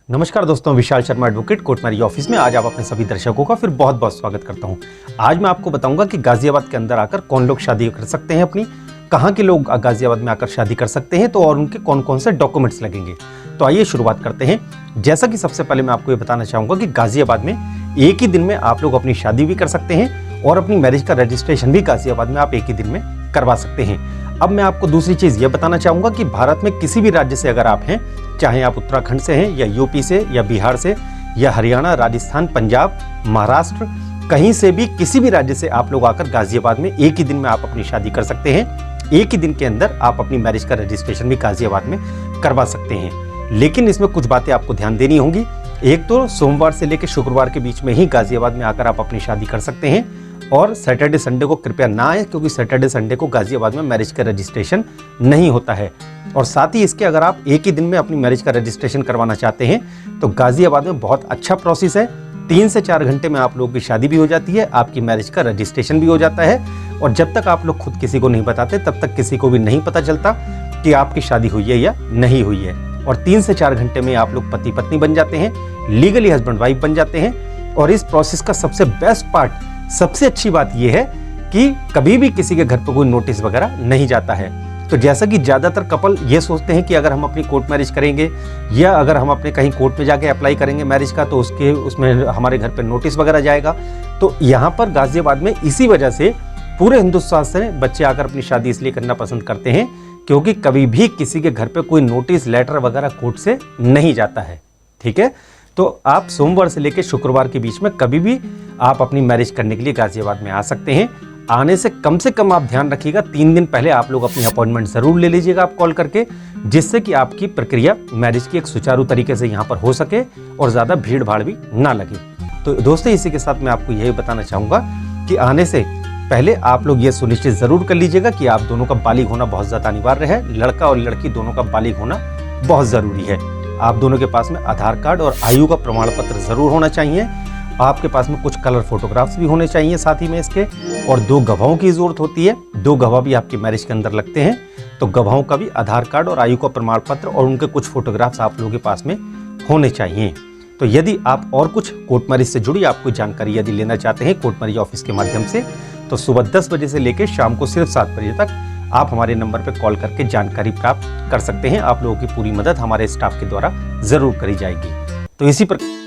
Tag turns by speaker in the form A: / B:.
A: नमस्कार दोस्तों, Vishal Sharma advocate कोर्टमारी office में आज आप अपने सभी दर्शकों का फिर बहुत बहुत स्वागत करता हूं। आज मैं आपको बताऊंगा कि गाजियाबाद के अंदर आकर कौन लोग शादी कर सकते हैं अपनी, कहां के लोग गाजियाबाद में आकर शादी कर सकते हैं, तो और उनके कौन कौन से डॉक्यूमेंट्स लगेंगे। तो आइए शुरुआत करते हैं। जैसा कि सबसे पहले मैं आपको ये बताना चाहूँगा कि गाजियाबाद में एक ही दिन में आप लोग अपनी शादी भी कर सकते हैं और अपनी मैरिज का रजिस्ट्रेशन भी गाजियाबाद में आप एक ही दिन में करवा सकते हैं। अब मैं आपको दूसरी चीज़ ये बताना चाहूँगा कि भारत में किसी भी राज्य से अगर आप हैं, चाहे आप उत्तराखंड से हैं या यूपी से या बिहार से या हरियाणा, राजस्थान, पंजाब, महाराष्ट्र, कहीं से भी किसी भी राज्य से आप लोग आकर गाजियाबाद में एक ही दिन में आप अपनी शादी कर सकते हैं। एक ही दिन के अंदर आप अपनी मैरिज का रजिस्ट्रेशन भी गाजियाबाद में करवा सकते हैं। लेकिन इसमें कुछ बातें आपको ध्यान देनी होंगी। एक तो सोमवार से लेकर शुक्रवार के बीच में ही गाजियाबाद में आकर आप अपनी शादी कर सकते हैं और सैटरडे संडे को कृपया ना आए, क्योंकि सैटरडे संडे को गाजियाबाद में मैरिज का रजिस्ट्रेशन नहीं होता है। और साथ ही इसके अगर आप एक ही दिन में अपनी मैरिज का रजिस्ट्रेशन करवाना चाहते हैं तो गाजियाबाद में बहुत अच्छा प्रोसेस है। 3 से 4 घंटे में आप लोगों की शादी भी हो जाती है, आपकी मैरिज का रजिस्ट्रेशन भी हो जाता है। और जब तक आप लोग खुद किसी को नहीं बताते तब तक किसी को भी नहीं पता चलता कि आपकी शादी हुई है या नहीं हुई है। और 3 से 4 घंटे में आप लोग पति पत्नी बन जाते हैं, लीगली हस्बैंड वाइफ बन जाते हैं। और इस प्रोसेस का सबसे बेस्ट पार्ट, सबसे अच्छी बात यह है कि कभी भी किसी के घर पर कोई नोटिस वगैरह नहीं जाता है। तो जैसा कि ज़्यादातर कपल ये सोचते हैं कि अगर हम अपनी कोर्ट मैरिज करेंगे या अगर हम अपने कहीं कोर्ट में जाके अप्लाई करेंगे मैरिज का तो उसमें हमारे घर पे नोटिस वगैरह जाएगा। तो यहाँ पर गाजियाबाद में इसी वजह से पूरे हिंदुस्तान से बच्चे आकर अपनी शादी इसलिए करना पसंद करते हैं क्योंकि कभी भी किसी के घर पे कोई नोटिस लेटर वगैरह कोर्ट से नहीं जाता है। ठीक है, तो आप सोमवार से लेकर शुक्रवार के बीच में कभी भी आप अपनी मैरिज करने के लिए गाजियाबाद में आ सकते हैं। आने से कम आप ध्यान रखिएगा 3 दिन पहले आप लोग अपनी अपॉइंटमेंट ज़रूर ले लीजिएगा आप कॉल करके, जिससे कि आपकी प्रक्रिया मैरिज की एक सुचारू तरीके से यहाँ पर हो सके और ज़्यादा भीड़ भाड़ भी ना लगे। तो दोस्तों, इसी के साथ मैं आपको यही बताना चाहूँगा कि आने से पहले आप लोग ये सुनिश्चित ज़रूर कर लीजिएगा कि आप दोनों का बालिग होना बहुत ज़्यादा अनिवार्य है। लड़का और लड़की दोनों का बालिग होना बहुत ज़रूरी है। आप दोनों के पास में आधार कार्ड और आयु का प्रमाण पत्र ज़रूर होना चाहिए। आपके पास में कुछ कलर फोटोग्राफ्स भी होने चाहिए साथ ही में इसके, और 2 गवाहों की ज़रूरत होती है। 2 गवाह भी आपकी मैरिज के अंदर लगते हैं। तो गवाहों का भी आधार कार्ड और आयु का प्रमाण पत्र और उनके कुछ फोटोग्राफ्स आप लोगों के पास में होने चाहिए। तो यदि आप और कुछ कोर्ट मैरिज से जुड़ी आपको जानकारी यदि लेना चाहते हैं कोर्ट मैरिज ऑफिस के माध्यम से, तो सुबह 10 बजे से लेकर शाम को सिर्फ 7 बजे तक आप हमारे नंबर पर कॉल करके जानकारी प्राप्त कर सकते हैं। आप लोगों की पूरी मदद हमारे स्टाफ के द्वारा ज़रूर करी जाएगी। तो इसी प्रकार